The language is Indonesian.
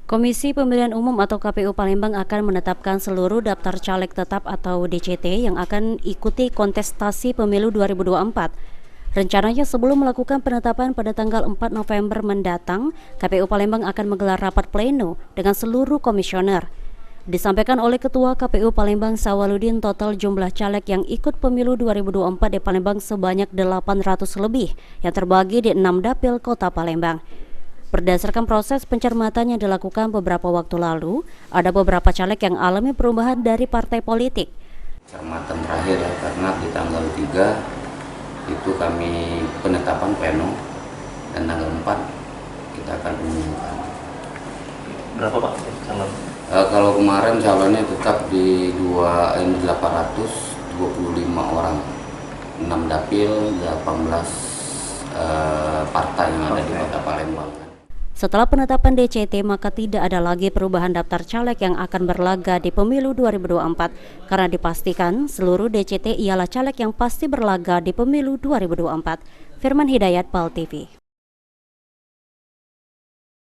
Komisi Pemilihan Umum atau KPU Palembang akan menetapkan seluruh daftar caleg tetap atau DCT yang akan ikuti kontestasi pemilu 2024. Rencananya sebelum melakukan penetapan pada tanggal 4 November mendatang, KPU Palembang akan menggelar rapat pleno dengan seluruh komisioner. Disampaikan oleh Ketua KPU Palembang Sawaludin, total jumlah caleg yang ikut pemilu 2024 di Palembang sebanyak 800 lebih yang terbagi di 6 dapil kota Palembang. Berdasarkan proses pencermatan yang dilakukan beberapa waktu lalu, ada beberapa caleg yang alami perubahan dari partai politik. Cermatan terakhir ya, karena di tanggal 3 itu kami penetapan pleno dan tanggal 4 kita akan umumkan. Berapa Pak calon? Kalau kemarin calonnya tetap di 825 orang, 6 dapil, 18 partai yang ada di kota Palembang. Setelah penetapan DCT, maka tidak ada lagi perubahan daftar caleg yang akan berlaga di pemilu 2024 karena dipastikan seluruh DCT ialah caleg yang pasti berlaga di pemilu 2024. Firman Hidayat, PAL TV.